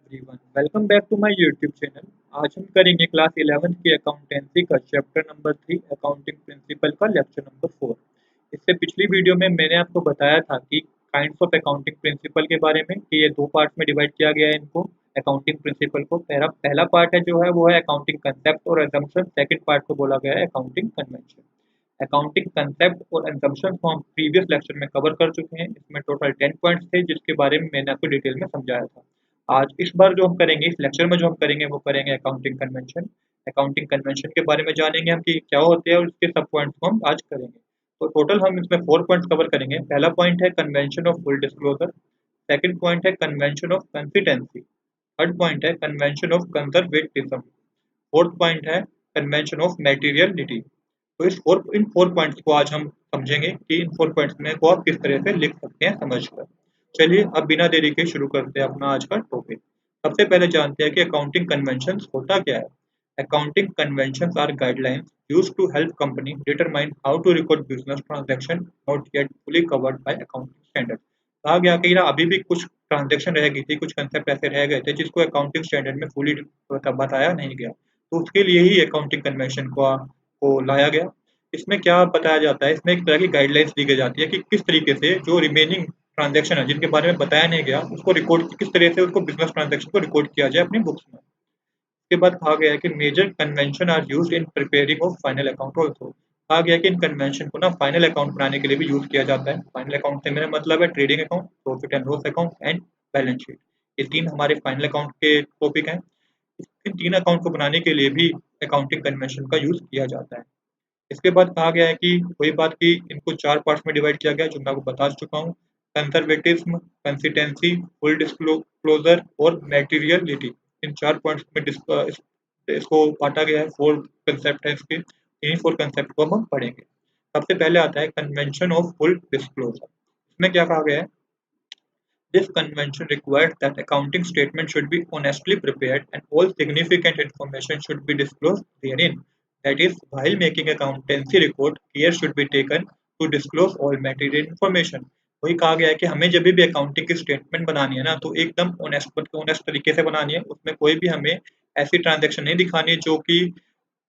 Everyone, welcome back to my YouTube channel. आज हम करेंगे क्लास 11th की अकाउंटेंसी का चैप्टर नंबर 3 अकाउंटिंग प्रिंसिपल का लेक्चर नंबर 4। इससे पिछली वीडियो में मैंने आपको बताया था कि काइंड्स ऑफ अकाउंटिंग प्रिंसिपल के बारे में कि ये दो पार्ट में डिवाइड किया गया है इनको। अकाउंटिंग प्रिंसिपल को पहला पहला पार्ट है जो है वो है अकाउंटिंग कंसेप्ट और असम्पशन। सेकंड पार्ट को बोला गया है अकाउंटिंग कन्वेंशन। अकाउंटिंग कंसेप्ट और असम्पशन को हम प्रीवियस लेक्चर में कवर कर चुके हैं। इसमें टोटल 10 पॉइंट्स थे जिसके बारे में मैंने आपको डिटेल में समझाया था। आज इस बार जो हम करेंगे, इस लेक्चर में जो हम करेंगे वो करेंगे अकाउंटिंग कन्वेंशन। अकाउंटिंग कन्वेंशन के बारे में जानेंगे हम कि क्या होते हैं और उसके सब पॉइंट्स को हम आज करेंगे। तो टोटल हम इसमें 4 पॉइंट्स कवर करेंगे। पहला पॉइंट है convention of full disclosure. Second point है convention of consistency. Third point है convention of conservatism. Fourth point है कन्वेंशन ऑफ मैटेरियलिटी। तो इन फोर पॉइंट्स को आज हम समझेंगे कि इन 4 पॉइंट्स में को आप किस तरह से लिख सकते हैं समझकर। चलिए अब बिना देरी के शुरू करते हैं अपना आज का टॉपिक। सबसे पहले जानते हैं कि अकाउंटिंग कन्वेंशंस होता क्या है। Accounting conventions are guidelines used to help company determine how to record business transaction not yet fully covered by accounting standard. कहा गया कि ना अभी भी कुछ ट्रांजैक्शन रह गई थी, कुछ कंसेप्ट ऐसे रह गए थे जिसको अकाउंटिंग स्टैंडर्ड में फुली बताया नहीं गया। तो उसके लिए ही अकाउंटिंग कन्वेंशन को लाया गया। इसमें क्या बताया जाता है, इसमें एक तरह की गाइडलाइंस दी गई जाती है कि किस तरीके से जो रिमेनिंग ट्रांजैक्शन है जिनके बारे में बताया नहीं गया उसको रिकॉर्ड, किस तरह से उसको बिजनेस ट्रांजैक्शन को रिकॉर्ड किया जाए अपनी बुक्स में। इसके बाद कहा गया है कि major convention are used in preparing of final account also. कहा गया कि इन कन्वेंशन को ना फाइनल अकाउंट बनाने के लिए भी यूज किया जाता है। फाइनल अकाउंट से मेरा मतलब है trading account, profit and loss account and balance sheet. ये तीन हमारे फाइनल अकाउंट के टॉपिक हैं। इन तीन अकाउंट को बनाने के लिए भी अकाउंटिंग कन्वेंशन का यूज किया जाता है। इसके बाद कहा गया है कि वही बात की इनको 4 पार्ट्स में डिवाइड किया गया है जो मैं आपको बता चुका हूँ। कंजर्वेटिज्म, कंसिस्टेंसी, फुल डिस्क्लोजर और मैटेरियलिटी। इन 4 पॉइंट्स में इसको बांटा गया है। 4 कंसेप्ट है इसके। इन्हीं 4 कंसेप्ट को हम पढ़ेंगे। सबसे पहले आता है कन्वेंशन ऑफ फुल डिस्क्लोजर। इसमें क्या कहा गया है? This convention requires that accounting statements should be honestly prepared and all significant information should be disclosed therein. That is, while making accountancy report, care should be taken to disclose all material information. वही कहा गया है कि हमें जब भी accounting की statement बनानी है ना तो एकदम ऑनेस्ट तरीके से बनानी है। उसमें कोई भी हमें ऐसी ट्रांजैक्शन नहीं दिखानी है जो कि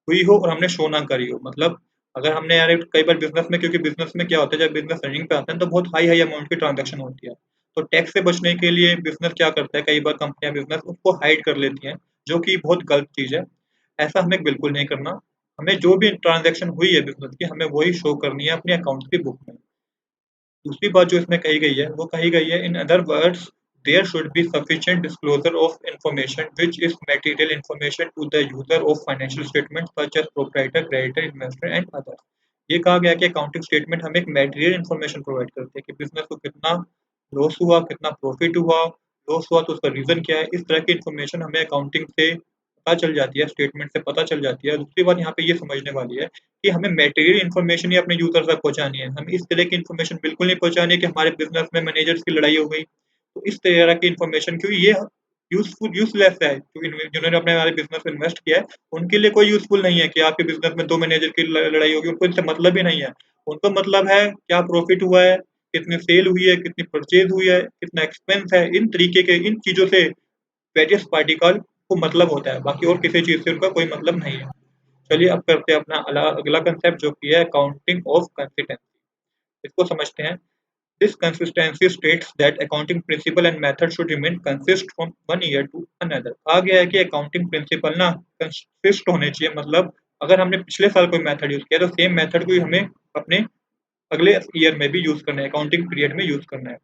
हुई हो और हमने शो ना करी हो। मतलब अगर हमने यार कई बार बिजनेस में, क्योंकि बिजनेस में क्या होता है जब बिजनेस रनिंग पे आता है तो बहुत हाई हाई अमाउंट की ट्रांजैक्शन होती है। तो टैक्स से बचने के लिए बिजनेस क्या करता है, कई बार कंपनियां बिजनेस उसको हाइड कर लेती हैं, जो कि बहुत गलत चीज़ है। ऐसा हमें बिल्कुल नहीं करना। हमें जो भी ट्रांजैक्शन हुई है बिजनेस की हमें वही शो करनी है अपने अकाउंट की बुक में। दूसरी बात जो इसमें कही गई है वो कही गई है in other words there should be sufficient disclosure of information which is material information to the user of financial statement such as proprietor, creditor, investor and others. ये कहा गया कि अकाउंटिंग स्टेटमेंट हमें एक मटेरियल इंफॉर्मेशन प्रोवाइड करते हैं कि business को कितना लॉस हुआ, कितना प्रॉफिट हुआ, लॉस हुआ तो उसका रीजन क्या है। इस तरह की इंफॉर्मेशन हमें अकाउंटिंग से पता चल जाती है, स्टेटमेंट से पता चल जाती है। दूसरी बात यहाँ पे ये समझने वाली है कि हमें मटेरियल इन्फॉर्मेशन ही अपने यूज़र तक पहुँचानी है। हमें इस तरह की इन्फॉर्मेशन बिल्कुल नहीं पहुँचानी है कि हमारे बिज़नेस में मैनेजर्स की लड़ाई हो गई। तो इस तरह की इन्फॉर्मेशन क्योंकि ये यूज़लेस है। जिन्होंने अपने हमारे बिज़नेस में इन्वेस्ट किया है, उनके लिए कोई यूज़फुल नहीं है कि आपके बिज़नेस में 2 मैनेजर की ल लड़ाई होगी, उनको इनसे मतलब ही नहीं है। उनको मतलब है क्या प्रॉफिट हुआ है, कितनी सेल हुई है, कितनी परचेज़ हुई है, कितना एक्सपेंस है। इन तरीके के इन चीज़ों से वेरियस पार्टिकल को मतलब होता है, बाकी और किसी चीज़ से उनका कोई मतलब नहीं है। चलिए अब करते हैं अपना अगला कंसेप्ट जो कि है अकाउंटिंग ऑफ कंसिस्टेंसी। इसको समझते हैं। This consistency states that accounting principle and method should remain consist from one year to another. कहा गया है कि अकाउंटिंग प्रिंसिपल ना कंसिस्ट होने चाहिए। मतलब अगर हमने पिछले साल कोई मेथड यूज किया तो सेम मेथड को ही हमें अपने अगले ईयर में भी यूज करना है, अकाउंटिंग पीरियड में यूज करना है।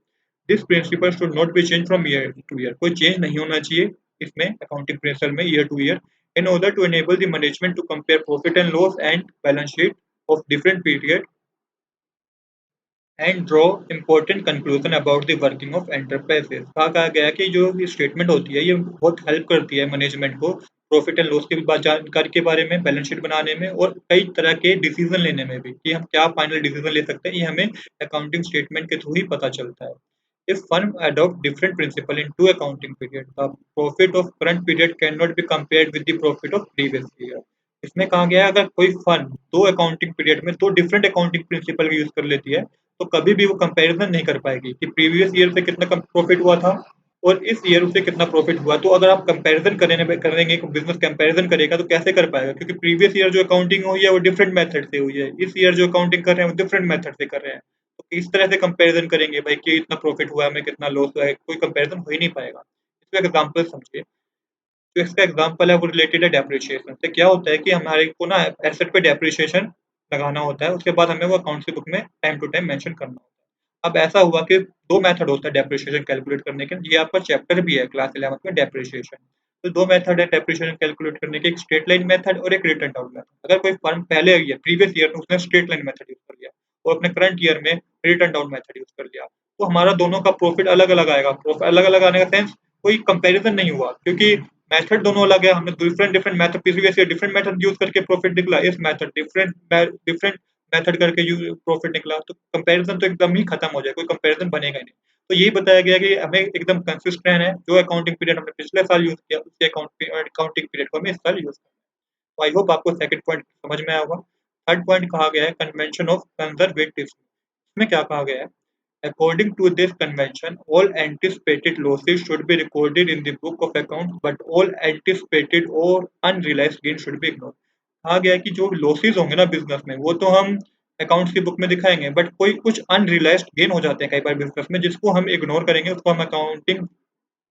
This principle should not be change from year two year. कोई चेंज नहीं होना चाहिए इसमें अकाउंटिंग प्रिंसिपल में year two year. In order to enable the management to compare profit and loss and balance sheet of different period and draw important conclusion about the working of enterprises। कहा गया है कि जो ये statement होती है ये बहुत हेल्प करती है मैनेजमेंट को प्रॉफिट एंड लॉस की जानकारी के बारे में, बैलेंस शीट बनाने में और कई तरह के डिसीजन लेने में भी कि हम क्या फाइनल डिसीजन ले सकते हैं। ये हमें अकाउंटिंग स्टेटमेंट के थ्रू ही पता चलता है। If firm adopt different principle in two accounting period, the profit of current period cannot be compared with the profit of previous year। इसमें कहा गया है अगर कोई फर्म दो अकाउंटिंग पीरियड में दो डिफरेंट अकाउंटिंग प्रिंसिपल यूज कर लेती है तो कभी भी वो कंपैरिजन नहीं कर पाएगी कि प्रीवियस ईयर से कितना कम प्रॉफिट हुआ था और इस ईयर उसे कितना प्रॉफिट हुआ। तो अगर आप कंपैरिजन करेंगे, बिजनेस कंपैरिजन करेगा तो कैसे कर पाएगा, क्योंकि प्रीवियस ईयर जो अकाउंटिंग हुई है वो डिफरेंट मेथड से हुई है, इस ईयर जो अकाउंटिंग कर रहे हैं वो डिफरेंट मेथड से कर रहे हैं। तो इस तरह से कंपैरिजन करेंगे भाई कि इतना प्रॉफिट हुआ है, हमें कितना लॉस हुआ है, कोई कंपैरिजन हो ही नहीं पाएगा। इसका एग्जाम्पल समझिए। तो इसका एग्जाम्पल है वो रिलेटेड है डेप्रिसिएशन से। क्या होता है कि हमारे को ना एसेट पे डेप्रिसिएशन लगाना होता है, उसके बाद हमें वो अकाउंट्स की बुक में टाइम टू टाइम मेंशन करना होता है। अब ऐसा हुआ कि 2 मेथड होता है डेप्रिसिएशन कैलकुलेट करने के। ये आपका चैप्टर भी है क्लास 11th में, डेप्रिसिएशन। तो 2 मेथड है डेप्रिसिएशन कैलकुलेट करने के, एक स्ट्रेट लाइन मेथड और एक रिटर्न डाउन मेथड। अगर कोई फर्म पहले ईयर प्रीवियस ईयर में उसने स्ट्रेट लाइन मेथड यूज़ कर लिया और अपने करंट ईयर में रिटर्न डाउन मेथड यूज़ कर लिया, तो हमारा दोनों का प्रॉफिट अलग-अलग आएगा। अलग-अलग आने का सेंस कोई कंपैरिजन नहीं हुआ, क्योंकि मेथड दोनों अलग है। हमने different different method previous year different method use करके प्रॉफिट निकला, इस मेथड डिफरेंट मेथड करके प्रॉफिट निकला, तो कंपैरिजन तो एकदम ही खत्म हो जाए, कोई कंपैरिजन बनेगा ही नहीं। तो यही बताया गया कि हमें एकदम कंसिस्टेंट रहना है, जो अकाउंटिंग पीरियड हमने पिछले साल यूज़ किया उसी अकाउंटिंग पीरियड को हमें इस साल यूज़ करना है। तो आई होप आपको सेकंड पॉइंट समझ में आया होगा। थर्ड पॉइंट कहा गया है कन्वेंशन ऑफ कंजर्वेटिव। इसमें क्या कहा गया है? According to this convention, all anticipated losses should be recorded in the book of accounts, but all anticipated or unrealized gains should be ignored. कहा गया है कि जो लॉसेस होंगे ना बिजनेस में, वो तो हम अकाउंट्स की बुक में दिखाएंगे, बट कोई कुछ अनरियलाइज्ड गेन हो जाते हैं कई बार बिजनेस में, जिसको हम इग्नोर करेंगे, उसको हम अकाउंटिंग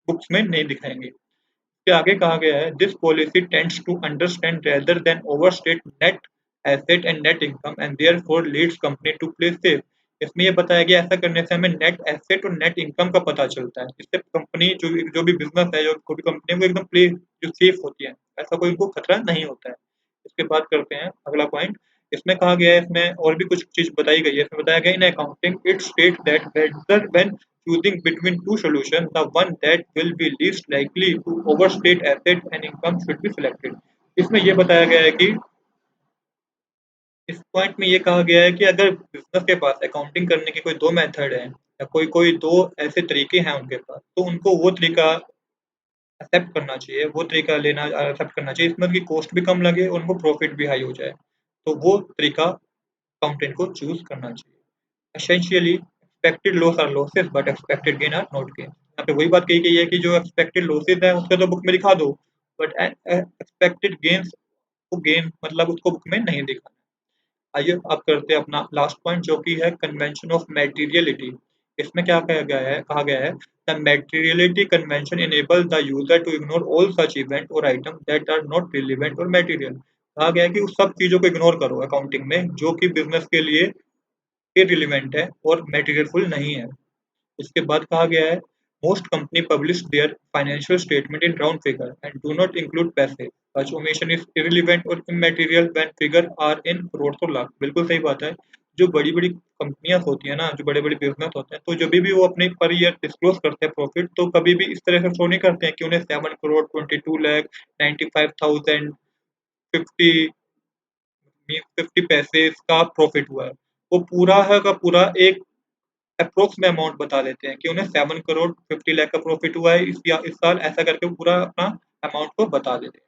बुक्स में नहीं दिखाएंगे। इसके आगे कहा गया है this policy tends to understand rather than overstate net asset and net income and therefore leads company to play safe. इसमें ये बताया गया ऐसा करने से हमें नेट एसेट और नेट इनकम का पता चलता है, जिससे कंपनी जो भी बिजनेस है, जो कोई भी कंपनी है, वो एकदम प्ले जो सेफ होती है, ऐसा कोई उनको खतरा नहीं होता है। इसके बाद करते हैं अगला पॉइंट। इसमें कहा गया है, इसमें और भी कुछ चीज बताई गई है। इसमें बताया गया in accounting it state that whether when choosing between two solutions, the one that will be least likely to overstate asset and income should be selected. इसमें ये बताया गया है कि इस पॉइंट में ये कहा गया है कि अगर बिजनेस के पास अकाउंटिंग करने के कोई 2 मेथड हैं या कोई कोई 2 ऐसे तरीके हैं उनके पास, तो उनको वो तरीका एक्सेप्ट करना चाहिए, वो तरीका लेना एक्सेप्ट करना चाहिए, इसमें उनकी कॉस्ट भी कम लगे और उनको प्रॉफिट भी हाई हो जाए। तो वो तरीका अकाउंटेंट को चूज़ करना चाहिए। Essentially expected loss are losses but expected gain are not gain. यहाँ पे वही बात कही गई है कि जो एक्सपेक्टेड लॉसेस है उसको तो बुक में दिखा दो, बट एक्सपेक्टेड गेन्स को गेन मतलब उसको बुक में नहीं दिखाना। आइए अब करते हैं अपना लास्ट पॉइंट, जो कि है कन्वेंशन ऑफ मैटेरियलिटी। इसमें क्या कहा गया है the materiality convention enable the user to ignore all such event और item that are not relevant और मटेरियल। कहा गया है कि उस सब चीज़ों को इग्नोर करो अकाउंटिंग में जो कि बिजनेस के लिए इर्रिलेवेंट है और मटेरियलफुल नहीं है। इसके बाद कहा गया है most company publish their financial statement in round figure and do not include पैसे। सच ओमिशन इज इररिलेवेंट और immaterial when figure are in crore और लाख। बिल्कुल सही बात है। जो बड़ी-बड़ी कंपनियाँ होती हैं ना, जो बड़े-बड़े बिज़नेस होते हैं, तो जभी भी वो अपने पर ईयर डिस्क्लोज़ करते हैं प्रॉफिट, तो कभी भी इस तरह से शो नहीं करते हैं कि उन्हें 7 करोड़, 22 लाख, 95,000, 50 मीन्स 50 पैसे का प्रॉफिट हुआ है। वो पूरा है का पूरा एक एप्रोक्स में अमाउंट बता देते हैं कि उन्हें 7 करोड़ 50 लाख का प्रॉफिट हुआ है इस साल, ऐसा करके वो पूरा अपना अमाउंट को बता देते हैं।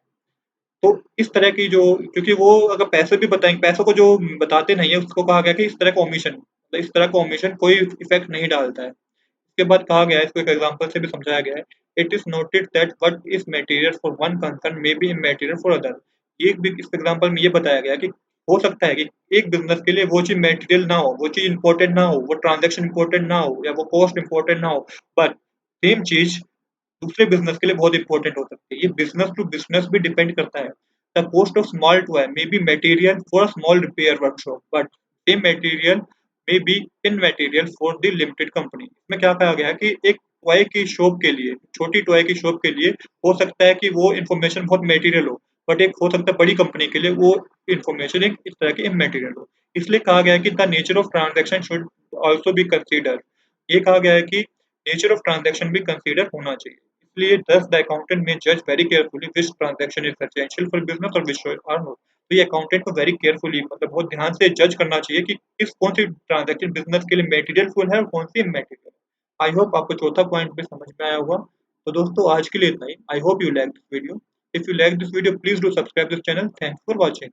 तो इस तरह की जो, क्योंकि वो अगर पैसे भी बताएँगे, पैसों को जो बताते नहीं है उसको कहा गया कि इस तरह का ओमिशन, तो इस तरह का ओमिशन कोई इफ़ेक्ट नहीं डालता है। उसके बाद कहा गया है, इसको एक एग्ज़ाम्पल से भी समझाया गया है, it is noted that what is material for one concern may be इमैटेरियल for other. ये भी इस एग्ज़ाम्पल में ये बताया गया है कि हो सकता है कि एक बिज़नेस के लिए वो चीज़ मटेरियल ना हो, वो चीज़ इम्पोर्टेंट ना हो, वो ट्रांज़ैक्शन इम्पोर्टेंट ना हो या वो कॉस्ट इम्पोर्टेंट ना हो, बट सेम चीज़ दूसरे बिज़नेस के लिए बहुत इम्पोर्टेंट हो सकती है। ये बिज़नेस टू बिज़नेस भी डिपेंड करता है। The cost of small toy may be material for a small repair workshop, but same material may be इमैटेरियल for the limited company. इसमें क्या कहा गया है कि एक टॉय की शॉप के लिए, छोटी टॉय की शॉप के लिए हो सकता है कि वो इन्फॉर्मेशन बहुत मटेरियल हो, बट एक हो सकता है बड़ी कंपनी के लिए वो इन्फॉर्मेशन एक इस तरह की इमैटेरियल हो। इसलिए कहा गया है कि the nature of transaction should also be considered. ये कहा गया है कि नेचर ऑफ ट्रांज़ैक्शन भी कंसीडर होना चाहिए। इसलिए thus the accountant may judge very carefully which transaction is essential for business और which are not। तो ये अकाउंटेंट को वेरी केयरफुली मतलब बहुत ध्यान से जज करना चाहिए कि किस कौन सी ट्रांजैक्शन बिजनेस के लिए मटेरियल फुल है और कौन सी इमैटेरियल। आई होप आपको चौथा पॉइंट भी समझ में आया होगा। तो दोस्तों आज के लिए इतना ही। I hope you like this video. If you like this video please do subscribe this channel. Thanks for watching.